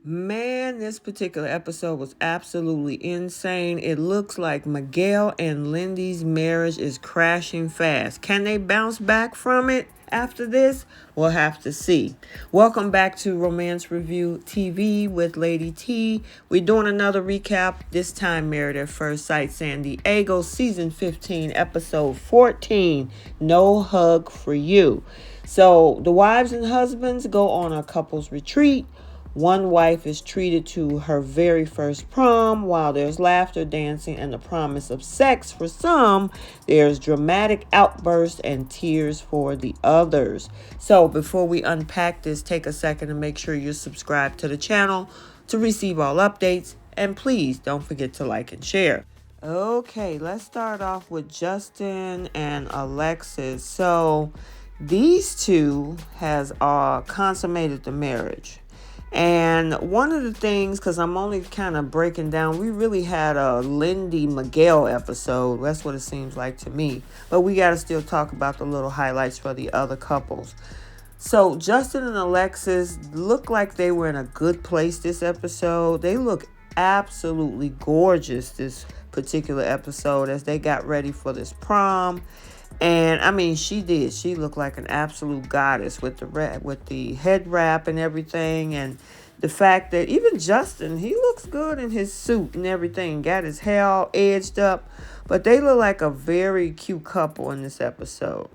Man, this particular episode was absolutely insane. It looks like Miguel and Lindy's marriage is crashing fast. Can they bounce back from it after this? We'll have to see. Welcome back to Romance Review TV with Lady T. We're doing another recap, this time Married at First Sight San Diego, Season 15, Episode 14, No Hug for You. So the wives and husbands go on a couple's retreat. One wife is treated to her very first prom. While there's laughter, dancing, and the promise of sex for some, there's dramatic outbursts and tears for the others. So before we unpack this, take a second to make sure you're subscribed to the channel to receive all updates. And please don't forget to like and share. Okay, let's start off with Justin and Alexis. So these two has consummated the marriage. And one of the things, because I'm only kind of breaking down, we really had a Lindy Miguel episode. That's what it seems like to me. But we got to still talk about the little highlights for the other couples. So Justin and Alexis look like they were in a good place this episode. They look absolutely gorgeous this particular episode as they got ready for this prom. And I mean, she did. She looked like an absolute goddess with the head wrap and everything. And the fact that even Justin, he looks good in his suit and everything. Got his hair all edged up. But they look like a very cute couple in this episode.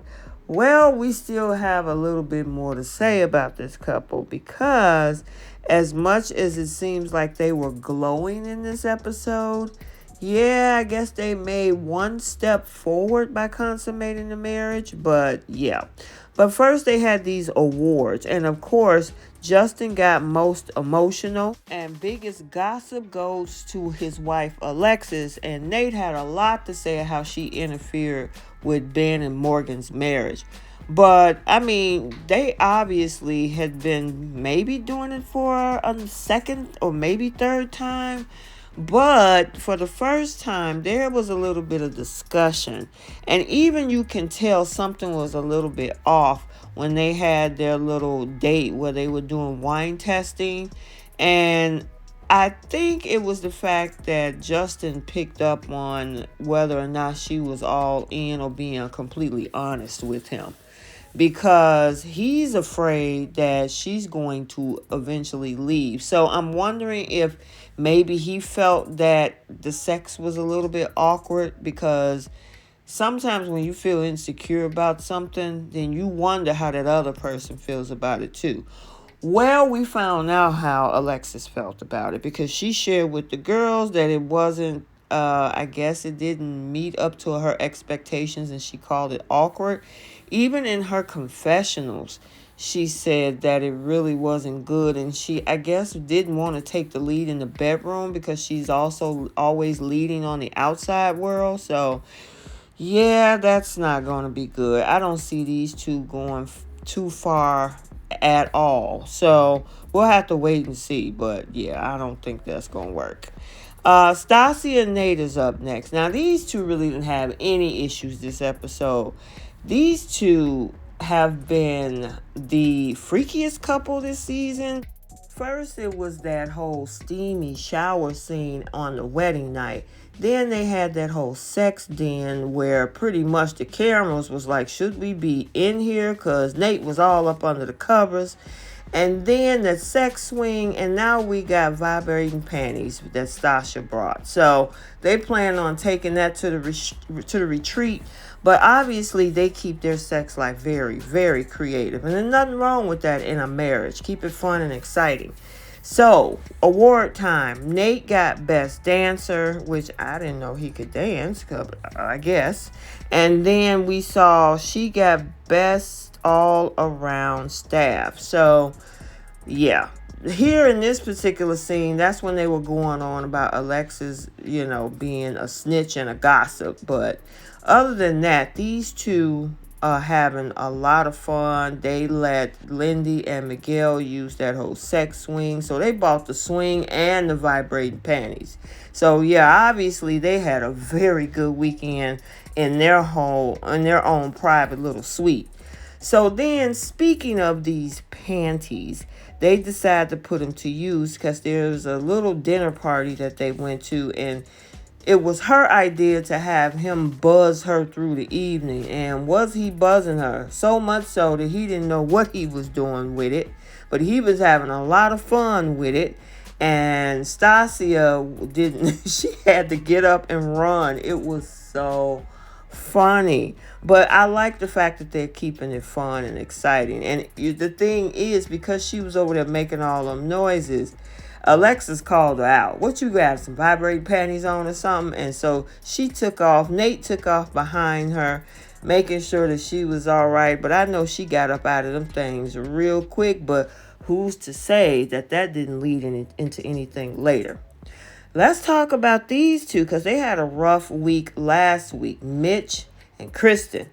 Well, we still have a little bit more to say about this couple because as much as it seems like they were glowing in this episode, yeah, I guess they made one step forward by consummating the marriage, but yeah. But first they had these awards, and of course, Justin got most emotional, and biggest gossip goes to his wife, Alexis, and Nate had a lot to say how she interfered with Ben and Morgan's marriage. But, I mean, they obviously had been maybe doing it for a second or maybe third time. But for the first time, there was a little bit of discussion. And even you can tell something was a little bit off when they had their little date where they were doing wine testing. And I think it was the fact that Justin picked up on whether or not she was all in or being completely honest with him. Because he's afraid that she's going to eventually leave. So I'm wondering if maybe he felt that the sex was a little bit awkward, because sometimes when you feel insecure about something, then you wonder how that other person feels about it too. Well, we found out how Alexis felt about it because she shared with the girls that it wasn't, I guess it didn't meet up to her expectations and she called it awkward. Even in her confessionals, she said that it really wasn't good, and she, I guess, didn't want to take the lead in the bedroom because she's also always leading on the outside world. So, yeah, that's not going to be good. I don't see these two going too far at all. So, we'll have to wait and see. But, yeah, I don't think that's going to work. Stassi and Nate is up next. Now, these two really didn't have any issues this episode. These two have been the freakiest couple this season. First, it was that whole steamy shower scene on the wedding night. Then they had that whole sex den where pretty much the cameras was like, should we be in here? Because Nate was all up under the covers. And then the sex swing, and now we got vibrating panties that Stasha brought. So they plan on taking that to the retreat. But obviously they keep their sex life very, very creative. And there's nothing wrong with that in a marriage. Keep it fun and exciting. So, award time. Nate got Best Dancer, which I didn't know he could dance, I guess. And then we saw she got Best All Around Staff. So, yeah. Here in this particular scene, that's when they were going on about Alexis, being a snitch and a gossip. But other than that, these two are having a lot of fun. They let Lindy and Miguel use that whole sex swing. So they bought the swing and the vibrating panties. So yeah, obviously they had a very good weekend in their own private little suite. So then, speaking of these panties, they decided to put him to use because there was a little dinner party that they went to, and it was her idea to have him buzz her through the evening. And was he buzzing her? So much so that he didn't know what he was doing with it, but he was having a lot of fun with it. And Stasia didn't, she had to get up and run. It was so funny. But I like the fact that they're keeping it fun and exciting. And the thing is, because she was over there making all them noises, Alexis called her out. What you got, some vibrating panties on or something? And so she took off. Nate took off behind her, making sure that she was all right. But I know she got up out of them things real quick. But who's to say that didn't lead into anything later? Let's talk about these two because they had a rough week last week. Mitch and Kristen.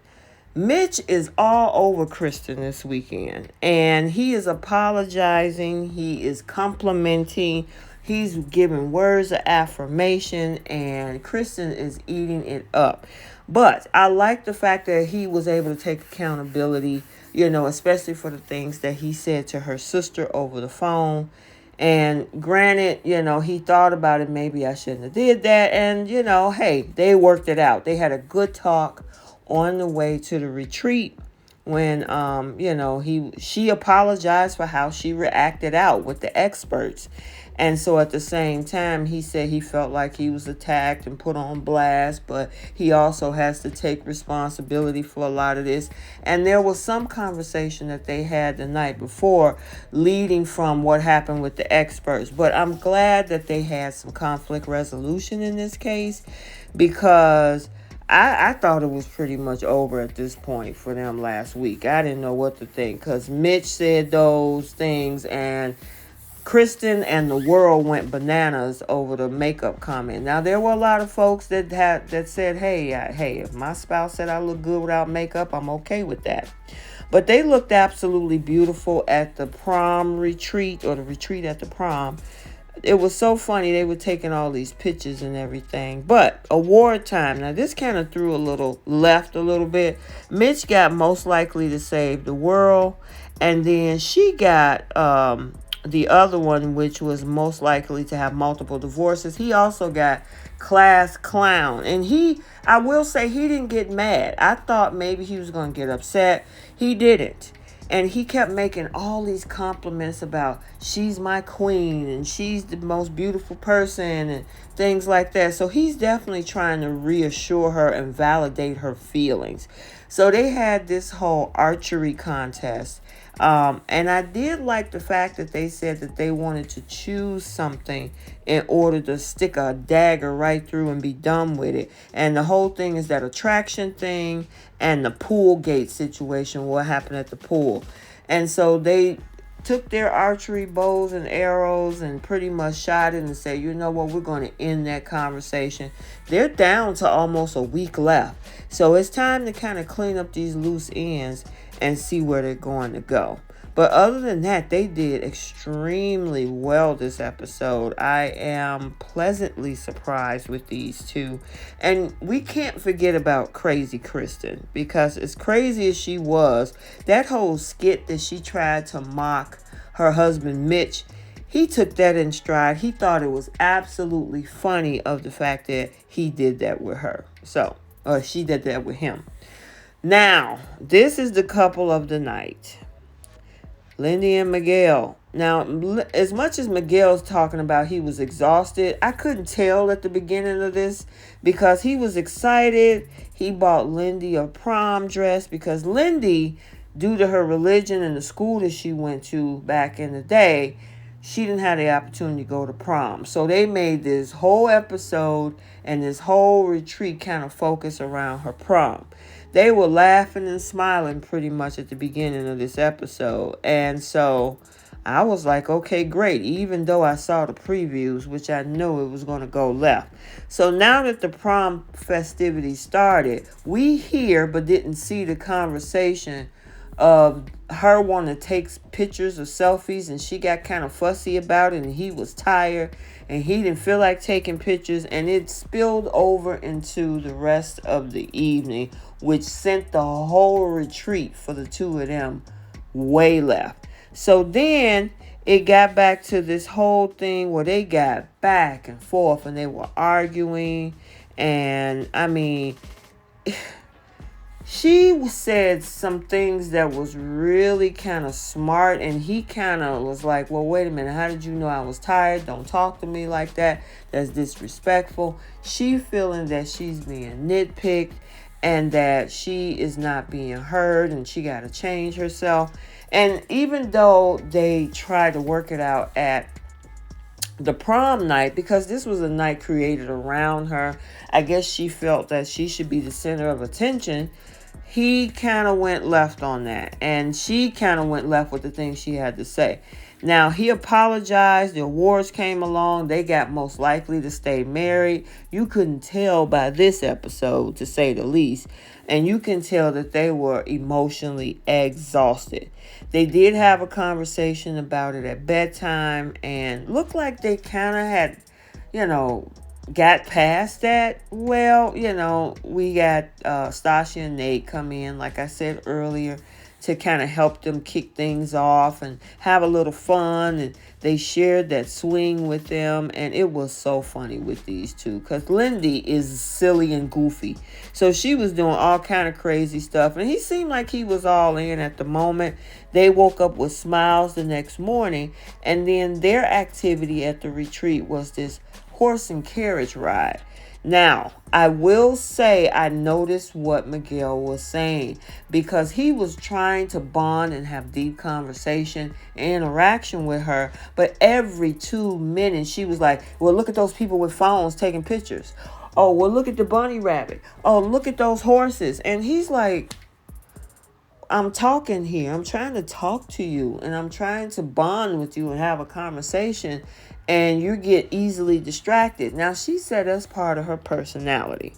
Mitch is all over Kristen this weekend, and he is apologizing. He is complimenting. He's giving words of affirmation, and Kristen is eating it up. But I like the fact that he was able to take accountability, especially for the things that he said to her sister over the phone. And granted, he thought about it. Maybe I shouldn't have did that. And, hey, they worked it out. They had a good talk on the way to the retreat when, she apologized for how she reacted out with the experts. And so at the same time, he said he felt like he was attacked and put on blast, but he also has to take responsibility for a lot of this. And there was some conversation that they had the night before leading from what happened with the experts. But I'm glad that they had some conflict resolution in this case, because I thought it was pretty much over at this point for them last week. I didn't know what to think because Mitch said those things, and Kristen and the world went bananas over the makeup comment. Now, there were a lot of folks that said, hey, if my spouse said I look good without makeup, I'm okay with that. But they looked absolutely beautiful at the prom retreat, or the retreat at the prom. It was so funny. They were taking all these pictures and everything. But award time. Now, this kind of threw left a little bit. Mitch got most likely to save the world. And then she got the other one, which was most likely to have multiple divorces. He also got class clown. And I will say, he didn't get mad. I thought maybe he was going to get upset. He didn't. And he kept making all these compliments about she's my queen and she's the most beautiful person and things like that. So he's definitely trying to reassure her and validate her feelings. So they had this whole archery contest. And I did like the fact that they said that they wanted to choose something in order to stick a dagger right through and be done with it. And the whole thing is that attraction thing and the pool gate situation, what happened at the pool. And so they took their archery bows and arrows and pretty much shot it and said, you know what, we're going to end that conversation. They're down to almost a week left. So it's time to kind of clean up these loose ends and see where they're going to go. But other than that, they did extremely well this episode. I am pleasantly surprised with these two. And we can't forget about Crazy Kristen, because as crazy as she was, that whole skit that she tried to mock her husband Mitch, he took that in stride. He thought it was absolutely funny of the fact that he did that with her. Or she did that with him. Now, this is the couple of the night. Lindy and Miguel. Now, as much as Miguel's talking about he was exhausted, I couldn't tell at the beginning of this because he was excited. He bought Lindy a prom dress because Lindy, due to her religion and the school that she went to back in the day, she didn't have the opportunity to go to prom. So they made this whole episode and this whole retreat kind of focus around her prom. They were laughing and smiling pretty much at the beginning of this episode. And so I was like, okay, great. Even though I saw the previews, which I knew it was going to go left. So now that the prom festivities started, we hear but didn't see the conversation of her wanting to take pictures or selfies, and she got kind of fussy about it, and he was tired and he didn't feel like taking pictures, and it spilled over into the rest of the evening, which sent the whole retreat for the two of them way left. So then it got back to this whole thing where they got back and forth and they were arguing. And I mean, she said some things that was really kind of smart, and he kind of was like, well, wait a minute, how did you know I was tired? Don't talk to me like that. That's disrespectful. She feeling that she's being nitpicked and that she is not being heard and she got to change herself. And even though they tried to work it out at the prom night, because this was a night created around her, I guess she felt that she should be the center of attention. He kind of went left on that, and she kind of went left with the things she had to say. Now, he apologized. The awards came along. They got most likely to stay married. You couldn't tell by this episode, to say the least. And you can tell that they were emotionally exhausted. They did have a conversation about it at bedtime, and looked like they kind of had, got past that. Well, we got Stasha and Nate come in, like I said earlier, to kind of help them kick things off and have a little fun. And they shared that swing with them, and it was so funny with these two because Lindy is silly and goofy. So she was doing all kind of crazy stuff, and he seemed like he was all in at the moment. They woke up with smiles the next morning, and then their activity at the retreat was this horse and carriage ride. Now, I will say I noticed what Miguel was saying, because he was trying to bond and have deep conversation and interaction with her. But every 2 minutes, she was like, well, look at those people with phones taking pictures. Oh, well, look at the bunny rabbit. Oh, look at those horses. And he's like, I'm talking here. I'm trying to talk to you, and I'm trying to bond with you and have a conversation, and you get easily distracted. Now, she said that's part of her personality.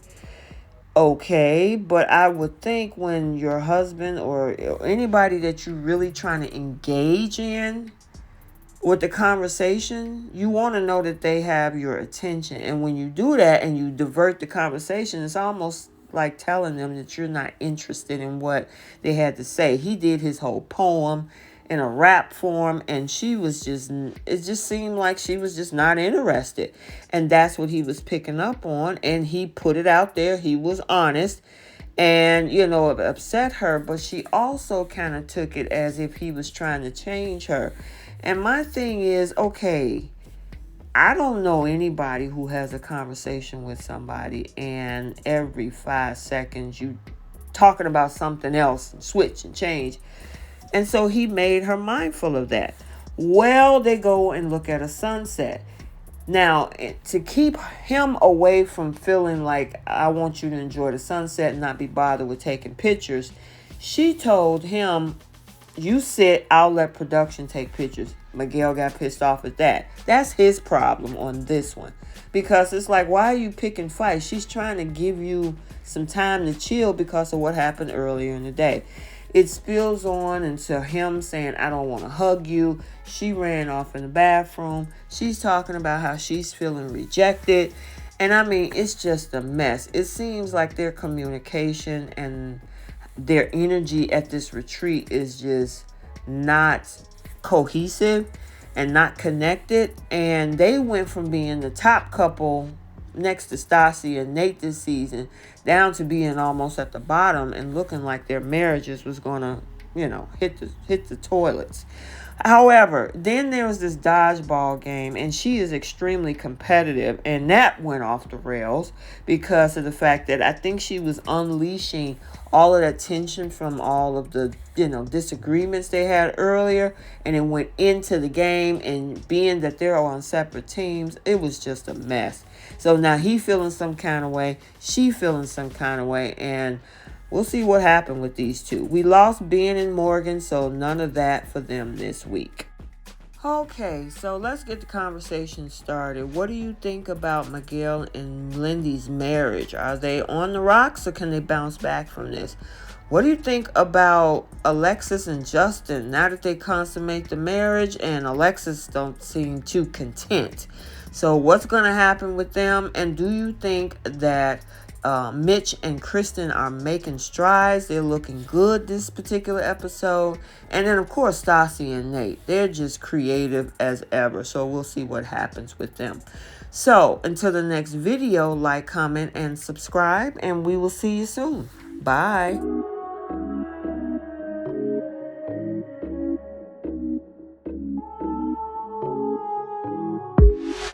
Okay, but I would think when your husband or anybody that you're really trying to engage in with the conversation, you want to know that they have your attention. And when you do that and you divert the conversation, it's almost like telling them that you're not interested in what they had to say. He did his whole poem in a rap form, and it just seemed like she was just not interested. And that's what he was picking up on, and he put it out there. He was honest, and it upset her, but she also kind of took it as if he was trying to change her. And my thing is, okay, I don't know anybody who has a conversation with somebody and every 5 seconds you talking about something else and switch and change. And so he made her mindful of that. Well, they go and look at a sunset. Now, to keep him away from feeling like, I want you to enjoy the sunset and not be bothered with taking pictures, she told him, you sit, I'll let production take pictures. Miguel got pissed off at that. That's his problem on this one. Because it's like, why are you picking fights? She's trying to give you some time to chill because of what happened earlier in the day. It spills on into him saying, I don't want to hug you. She ran off in the bathroom. She's talking about how she's feeling rejected. And I mean, it's just a mess. It seems like their communication and their energy at this retreat is just not cohesive and not connected. And they went from being the top couple next to Stassi and Nate this season down to being almost at the bottom and looking like their marriages was going to, hit the toilets. However, then there was this dodgeball game, and she is extremely competitive, and that went off the rails because of the fact that I think she was unleashing all of that tension from all of the, disagreements they had earlier, and it went into the game, and being that they're on separate teams, it was just a mess. So now he feeling some kind of way, she feeling some kind of way, and we'll see what happened with these two. We lost Ben and Morgan, so none of that for them this week. Okay, so let's get the conversation started. What do you think about Miguel and Lindy's marriage? Are they on the rocks, or can they bounce back from this? What do you think about Alexis and Justin now that they consummate the marriage and Alexis don't seem too content? So what's going to happen with them? And do you think that Mitch and Kristen are making strides. They're looking good this particular episode. And then, of course, Stassi and Nate. They're just creative as ever. So we'll see what happens with them. So until the next video, like, comment, and subscribe. And we will see you soon. Bye.